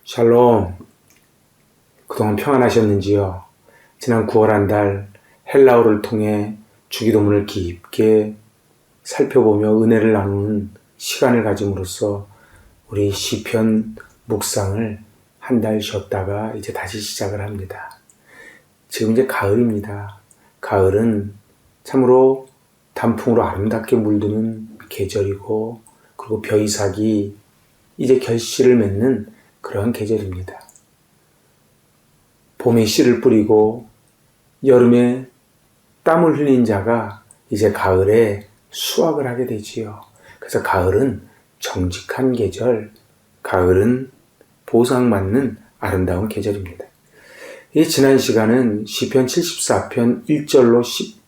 샬롬. 그동안 평안하셨는지요? 지난 9월 한 달 헬라어를 통해 주기도문을 깊게 살펴보며 은혜를 나누는 시간을 가짐으로써 우리 시편 묵상을 한 달 쉬었다가 이제 다시 시작을 합니다. 지금 이제 가을입니다. 가을은 참으로 단풍으로 아름답게 물드는 계절이고, 그리고 벼이삭이 이제 결실을 맺는 그러한 계절입니다. 봄에 씨를 뿌리고 여름에 땀을 흘린 자가 이제 가을에 수확을 하게 되지요. 그래서 가을은 정직한 계절, 가을은 보상받는 아름다운 계절입니다. 이 지난 시간은 시편 74편 1절로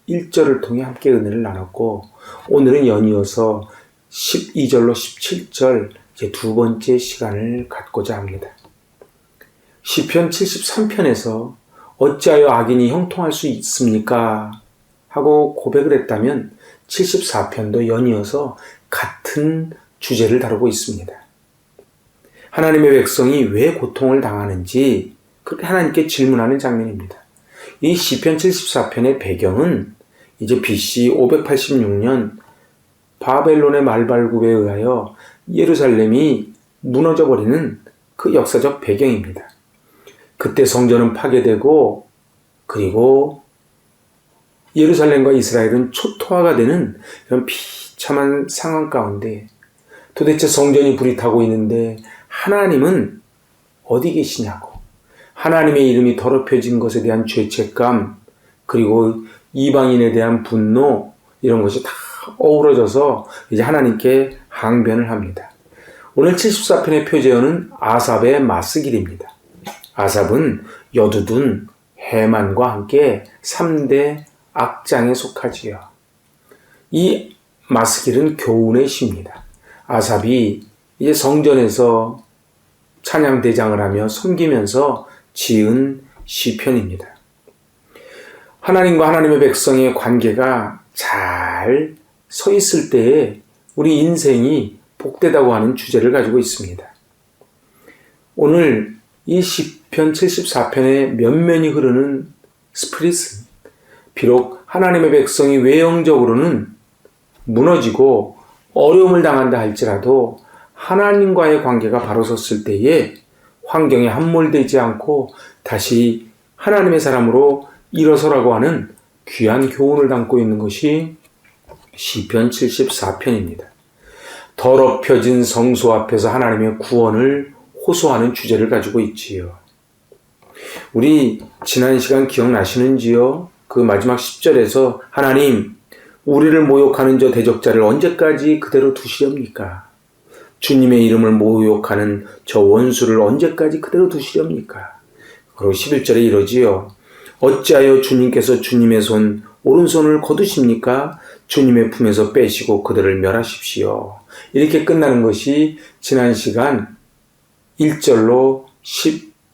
11절을 통해 함께 은혜를 나눴고, 오늘은 연이어서 12절로 17절 이제 두 번째 시간을 갖고자 합니다. 시편 73편에서 어찌하여 악인이 형통할 수 있습니까? 하고 고백을 했다면 74편도 연이어서 같은 주제를 다루고 있습니다. 하나님의 백성이 왜 고통을 당하는지 그렇게 하나님께 질문하는 장면입니다. 이 시편 74편의 배경은 이제 BC 586년 바벨론의 말발굽에 의하여 예루살렘이 무너져버리는 그 역사적 배경입니다. 그때 성전은 파괴되고, 그리고 예루살렘과 이스라엘은 초토화가 되는 그런 비참한 상황 가운데 도대체 성전이 불이 타고 있는데 하나님은 어디 계시냐고, 하나님의 이름이 더럽혀진 것에 대한 죄책감, 그리고 이방인에 대한 분노, 이런 것이 다 어우러져서 이제 하나님께 항변을 합니다. 오늘 74편의 표제어는 아삽의 마스길입니다. 아삽은 여두둔, 해만과 함께 3대 악장에 속하지요. 이 마스길은 교훈의 시입니다. 아삽이 이제 성전에서 찬양 대장을 하며 섬기면서 지은 시편입니다. 하나님과 하나님의 백성의 관계가 잘 서 있을 때에 우리 인생이 복되다고 하는 주제를 가지고 있습니다. 오늘 이 시편 74편의 면면이 흐르는 스피릿은 비록 하나님의 백성이 외형적으로는 무너지고 어려움을 당한다 할지라도 하나님과의 관계가 바로 섰을 때에 환경에 함몰되지 않고 다시 하나님의 사람으로 일어서라고 하는 귀한 교훈을 담고 있는 것이 시편 74편입니다. 더럽혀진 성소 앞에서 하나님의 구원을 호소하는 주제를 가지고 있지요. 우리 지난 시간 기억나시는지요? 그 마지막 10절에서 하나님, 우리를 모욕하는 저 대적자를 언제까지 그대로 두시렵니까? 주님의 이름을 모욕하는 저 원수를 언제까지 그대로 두시렵니까? 그리고 11절에 이러지요. 어찌하여 주님께서 주님의 오른손을 거두십니까? 주님의 품에서 빼시고 그들을 멸하십시오. 이렇게 끝나는 것이 지난 시간 1절로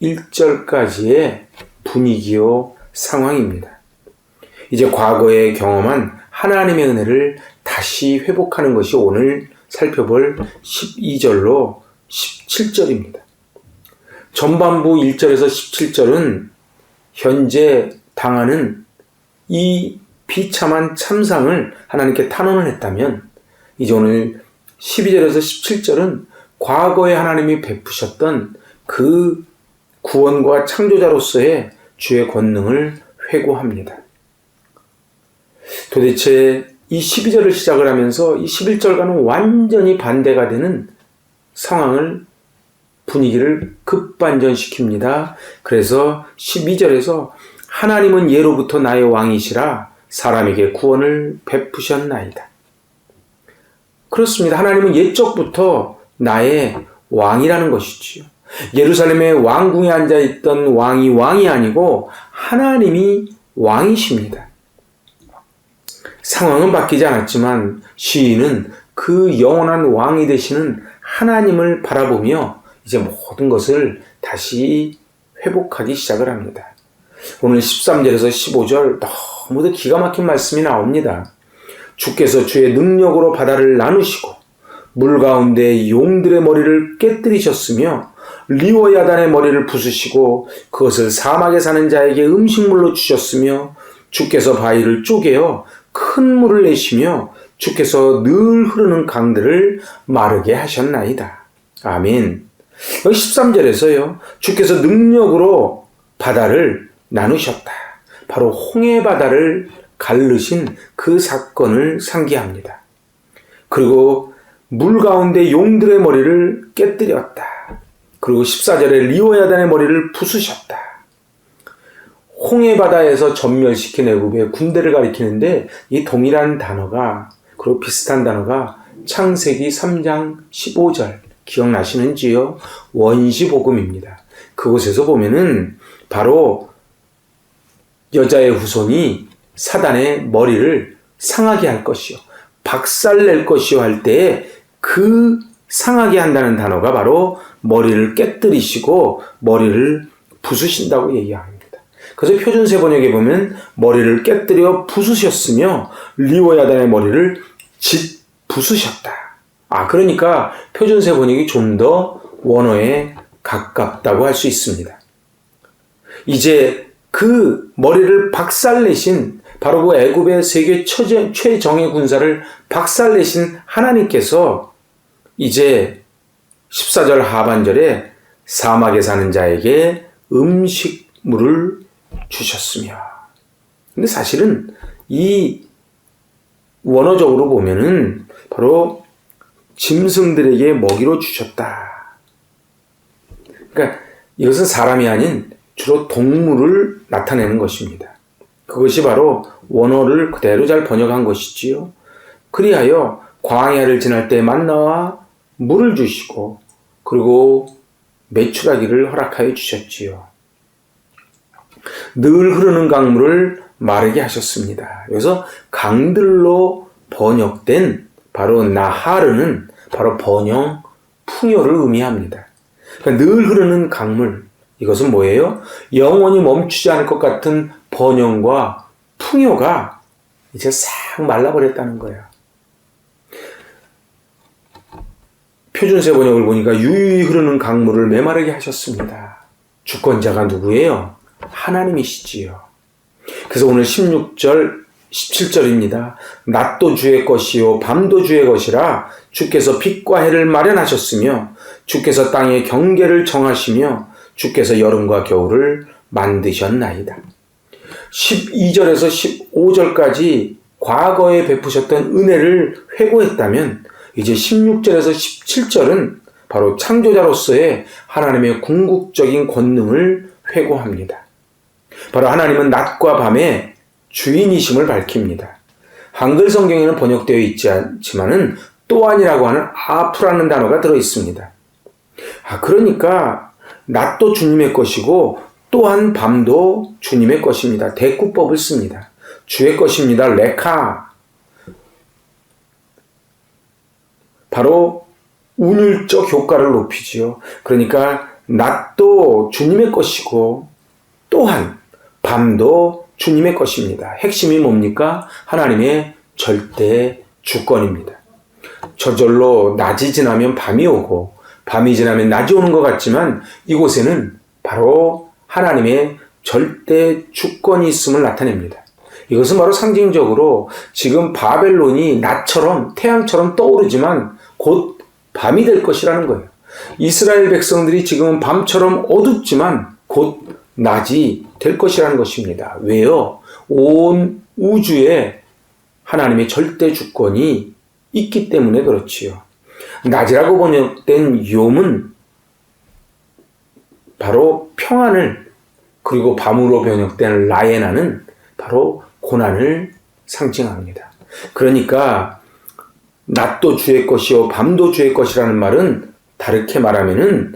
11절까지의 분위기요 상황입니다. 이제 과거에 경험한 하나님의 은혜를 다시 회복하는 것이 오늘 살펴볼 12절로 17절입니다. 전반부 1절에서 17절은 현재 당하는 이 비참한 참상을 하나님께 탄원을 했다면, 이제 오늘 12절에서 17절은 과거에 하나님이 베푸셨던 그 구원과 창조자로서의 주의 권능을 회고합니다. 도대체 이 12절을 시작을 하면서 이 11절과는 완전히 반대가 되는 상황을, 분위기를 급반전시킵니다. 그래서 12절에서 하나님은 예로부터 나의 왕이시라 사람에게 구원을 베푸셨나이다. 그렇습니다. 하나님은 옛적부터 나의 왕이라는 것이지요. 예루살렘의 왕궁에 앉아있던 왕이 아니고 하나님이 왕이십니다. 상황은 바뀌지 않았지만 시인은 그 영원한 왕이 되시는 하나님을 바라보며 이제 모든 것을 다시 회복하기 시작을 합니다. 오늘 13절에서 15절 너무도 기가 막힌 말씀이 나옵니다. 주께서 주의 능력으로 바다를 나누시고 물 가운데 용들의 머리를 깨뜨리셨으며 리워야단의 머리를 부수시고 그것을 사막에 사는 자에게 음식물로 주셨으며 주께서 바위를 쪼개어 큰 물을 내시며 주께서 늘 흐르는 강들을 마르게 하셨나이다. 아멘. 여기 13절에서요. 주께서 능력으로 바다를 나누셨다. 바로 홍해 바다를 가르신 그 사건을 상기합니다. 그리고 물 가운데 용들의 머리를 깨뜨렸다. 그리고 14절에 리워야단의 머리를 부수셨다. 홍해바다에서 전멸시킨 애굽의 군대를 가리키는데 이 동일한 단어가 그리고 비슷한 단어가 창세기 3장 15절 기억나시는지요? 원시복음입니다. 그곳에서 보면은 바로 여자의 후손이 사단의 머리를 상하게 할 것이요 박살낼 것이요 할 때에 그 상하게 한다는 단어가 바로 머리를 깨뜨리시고 머리를 부수신다고 얘기합니다. 그래서 표준세 번역에 보면 머리를 깨뜨려 부수셨으며 리워야단의 머리를 부수셨다. 그러니까 표준세 번역이 좀 더 원어에 가깝다고 할 수 있습니다. 이제 그 머리를 박살내신 바로 그 애굽의 세계 최정예 군사를 박살내신 하나님께서 이제 14절 하반절에 사막에 사는 자에게 음식물을 주셨으며. 근데 사실은 이 원어적으로 보면은 바로 짐승들에게 먹이로 주셨다. 그러니까 이것은 사람이 아닌 주로 동물을 나타내는 것입니다. 그것이 바로 원어를 그대로 잘 번역한 것이지요. 그리하여 광야를 지날 때 만나와 물을 주시고 그리고 메추라기를 허락하여 주셨지요. 늘 흐르는 강물을 마르게 하셨습니다. 그래서 강들로 번역된 바로 나하르는 바로 번영, 풍요를 의미합니다. 그러니까 늘 흐르는 강물, 이것은 뭐예요? 영원히 멈추지 않을 것 같은 번영과 풍요가 이제 싹 말라버렸다는 거예요. 표준세 번역을 보니까 유유히 흐르는 강물을 메마르게 하셨습니다. 주권자가 누구예요? 하나님이시지요. 그래서 오늘 16절, 17절입니다. 낮도 주의 것이요 밤도 주의 것이라 주께서 빛과 해를 마련하셨으며 주께서 땅의 경계를 정하시며 주께서 여름과 겨울을 만드셨나이다. 12절에서 15절까지 과거에 베푸셨던 은혜를 회고했다면 이제 16절에서 17절은 바로 창조자로서의 하나님의 궁극적인 권능을 회고합니다. 바로 하나님은 낮과 밤의 주인이심을 밝힙니다. 한글 성경에는 번역되어 있지 않지만은 또한이라고 하는 아프라는 단어가 들어 있습니다. 그러니까 낮도 주님의 것이고 또한 밤도 주님의 것입니다. 대꾸법을 씁니다. 주의 것입니다. 레카. 바로 운율적 효과를 높이지요. 그러니까 낮도 주님의 것이고 또한 밤도 주님의 것입니다. 핵심이 뭡니까? 하나님의 절대 주권입니다. 저절로 낮이 지나면 밤이 오고 밤이 지나면 낮이 오는 것 같지만 이곳에는 바로 하나님의 절대 주권이 있음을 나타냅니다. 이것은 바로 상징적으로 지금 바벨론이 낮처럼 태양처럼 떠오르지만 곧 밤이 될 것이라는 거예요. 이스라엘 백성들이 지금은 밤처럼 어둡지만 곧 낮이 될 것이라는 것입니다. 왜요? 온 우주에 하나님의 절대 주권이 있기 때문에 그렇지요. 낮이라고 번역된 욤은 바로 평안을, 그리고 밤으로 번역된 라에나는 바로 고난을 상징합니다. 그러니까 낮도 주의 것이요 밤도 주의 것이라는 말은 다르게 말하면은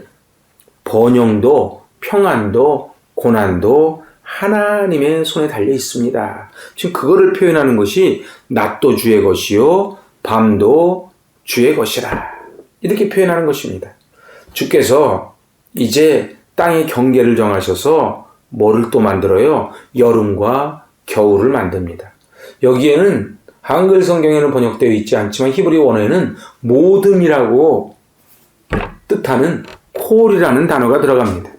번영도 평안도 고난도 하나님의 손에 달려 있습니다. 지금 그거를 표현하는 것이 낮도 주의 것이요 밤도 주의 것이라 이렇게 표현하는 것입니다. 주께서 이제 땅의 경계를 정하셔서 뭐를 또 만들어요? 여름과 겨울을 만듭니다. 여기에는 한글 성경에는 번역되어 있지 않지만 히브리 원어에는 모든이라고 뜻하는 콜이라는 단어가 들어갑니다.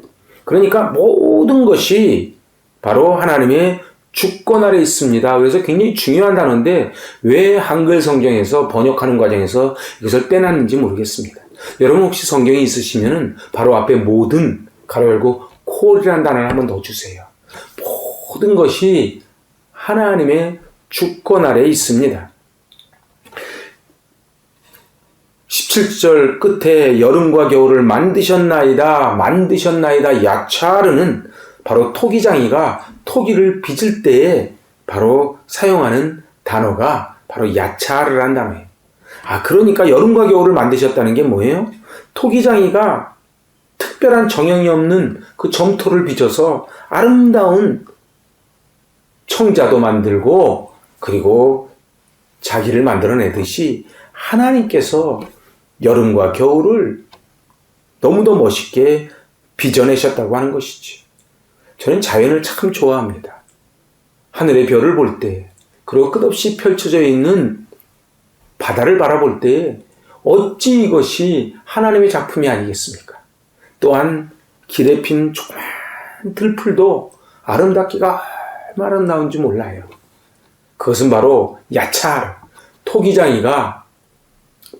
그러니까 모든 것이 바로 하나님의 주권 아래 있습니다. 그래서 굉장히 중요한 단어인데 왜 한글 성경에서 번역하는 과정에서 이것을 빼놨는지 모르겠습니다. 여러분 혹시 성경이 있으시면 바로 앞에 모든 가로 열고 콜이라는 단어를 한번 넣어주세요. 모든 것이 하나님의 주권 아래 있습니다. 17절 끝에 여름과 겨울을 만드셨나이다 야차르는 바로 토기장이가 토기를 빚을 때에 바로 사용하는 단어가 바로 야차르라는 단어예요. 그러니까 여름과 겨울을 만드셨다는 게 뭐예요? 토기장이가 특별한 정형이 없는 그 점토를 빚어서 아름다운 청자도 만들고 그리고 자기를 만들어내듯이 하나님께서 여름과 겨울을 너무도 멋있게 빚어내셨다고 하는 것이지. 저는 자연을 참 좋아합니다. 하늘의 별을 볼 때, 그리고 끝없이 펼쳐져 있는 바다를 바라볼 때 어찌 이것이 하나님의 작품이 아니겠습니까? 또한 길에 핀 조그만 들풀도 아름답기가 얼마나 아름다운지 몰라요. 그것은 바로 야차르, 토기장이가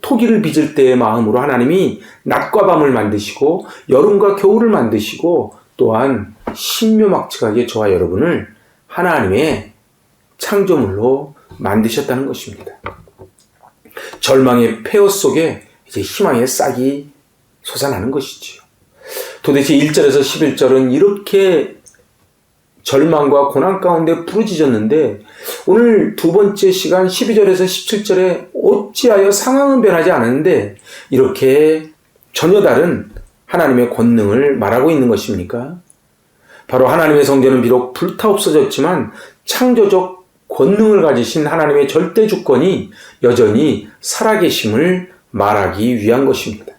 토기를 빚을 때의 마음으로 하나님이 낮과 밤을 만드시고 여름과 겨울을 만드시고 또한 신묘막측하게 저와 여러분을 하나님의 창조물로 만드셨다는 것입니다. 절망의 폐허 속에 이제 희망의 싹이 솟아나는 것이지요. 도대체 1절에서 11절은 이렇게 절망과 고난 가운데 부르짖었는데 오늘 두 번째 시간 12절에서 17절에 어찌하여 상황은 변하지 않았는데 이렇게 전혀 다른 하나님의 권능을 말하고 있는 것입니까? 바로 하나님의 성전은 비록 불타없어졌지만 창조적 권능을 가지신 하나님의 절대 주권이 여전히 살아계심을 말하기 위한 것입니다.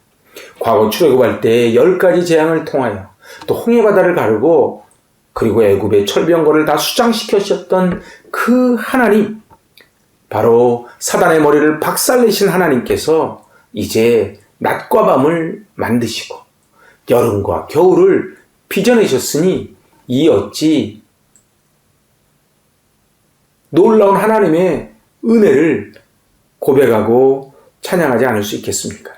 과거 출애굽할 때 10가지 재앙을 통하여 또 홍해바다를 가르고 그리고 애굽의 철병거를 다 수장시키셨던 그 하나님, 바로 사단의 머리를 박살내신 하나님께서 이제 낮과 밤을 만드시고 여름과 겨울을 빚어내셨으니 이 어찌 놀라운 하나님의 은혜를 고백하고 찬양하지 않을 수 있겠습니까?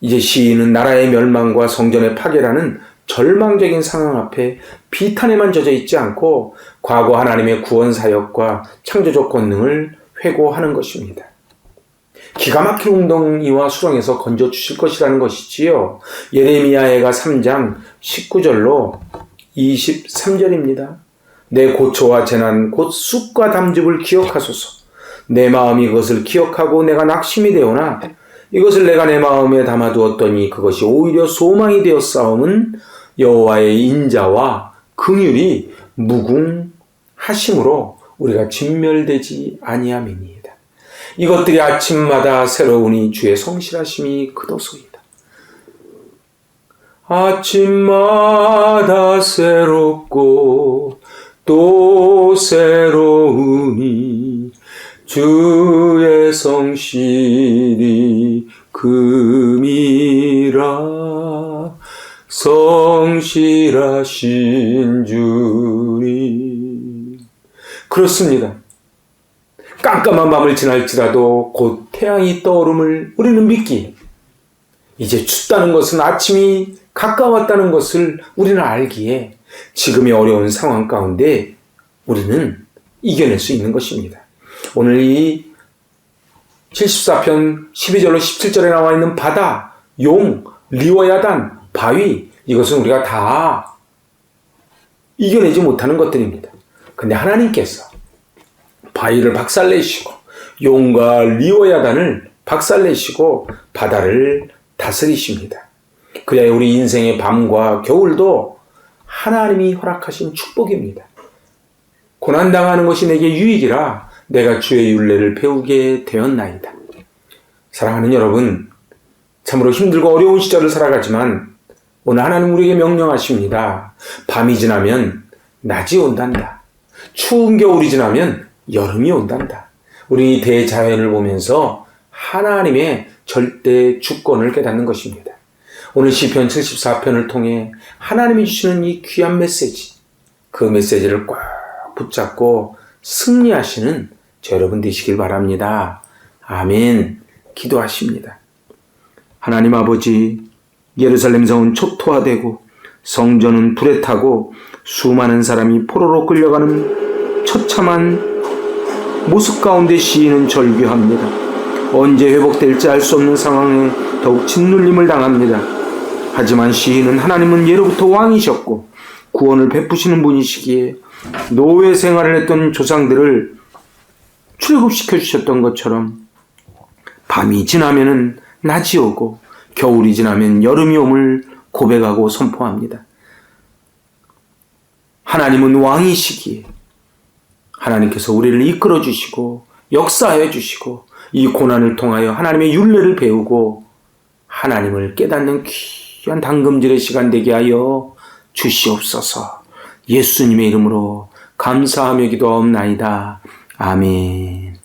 이제 시인은 나라의 멸망과 성전의 파괴라는 절망적인 상황 앞에 비탄에만 젖어 있지 않고 과거 하나님의 구원 사역과 창조적 권능을 회고하는 것입니다. 기가 막힌 웅덩이와 수렁에서 건져 주실 것이라는 것이지요. 예레미야해가 3장 19절로 23절입니다. 내 고초와 재난 곧 쑥과 담즙을 기억하소서. 내 마음이 그것을 기억하고 내가 낙심이 되오나 이것을 내가 내 마음에 담아두었더니 그것이 오히려 소망이 되었사옴은 여호와의 인자와 긍휼이 무궁하심으로 우리가 진멸되지 아니함이니이다. 이것들이 아침마다 새로우니 주의 성실하심이 크도소이다. 아침마다 새롭고 또 새로우니 주의 성실이 금이라. 성실하신 주님. 그렇습니다. 깜깜한 밤을 지날지라도 곧 태양이 떠오름을 우리는 믿기에 이제 춥다는 것은 아침이 가까웠다는 것을 우리는 알기에 지금의 어려운 상황 가운데 우리는 이겨낼 수 있는 것입니다. 오늘 이 74편 12절로 17절에 나와 있는 바다, 용, 리워야단, 바위, 이것은 우리가 다 이겨내지 못하는 것들입니다. 근데 하나님께서 바위를 박살내시고 용과 리워야단을 박살내시고 바다를 다스리십니다. 그래야 우리 인생의 밤과 겨울도 하나님이 허락하신 축복입니다. 고난당하는 것이 내게 유익이라 내가 주의 율례를 배우게 되었나이다. 사랑하는 여러분, 참으로 힘들고 어려운 시절을 살아가지만 오늘 하나님 우리에게 명령하십니다. 밤이 지나면 낮이 온단다. 추운 겨울이 지나면 여름이 온단다. 우리 대자연을 보면서 하나님의 절대 주권을 깨닫는 것입니다. 오늘 시편 74편을 통해 하나님이 주시는 이 귀한 메시지, 그 메시지를 꽉 붙잡고 승리하시는 저 여러분 되시길 바랍니다. 아멘. 기도하십니다. 하나님 아버지, 예루살렘 성은 초토화되고 성전은 불에 타고 수많은 사람이 포로로 끌려가는 처참한 모습 가운데 시인은 절규합니다. 언제 회복될지 알 수 없는 상황에 더욱 짓눌림을 당합니다. 하지만 시인은 하나님은 예로부터 왕이셨고 구원을 베푸시는 분이시기에 노예 생활을 했던 조상들을 출애굽시켜 주셨던 것처럼 밤이 지나면은 낮이 오고 겨울이 지나면 여름이 옴을 고백하고 선포합니다. 하나님은 왕이시기에 하나님께서 우리를 이끌어 주시고 역사해 주시고 이 고난을 통하여 하나님의 율례를 배우고 하나님을 깨닫는 귀한 당금질의 시간 되게 하여 주시옵소서. 예수님의 이름으로 감사하며 기도하옵나이다. 아멘.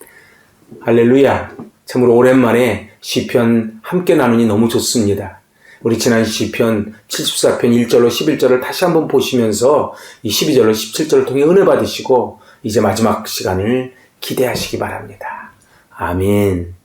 할렐루야. 참으로 오랜만에 시편 함께 나누니 너무 좋습니다. 우리 지난 시편 74편 1절로 11절을 다시 한번 보시면서 이 12절로 17절을 통해 은혜 받으시고 이제 마지막 시간을 기대하시기 바랍니다. 아멘.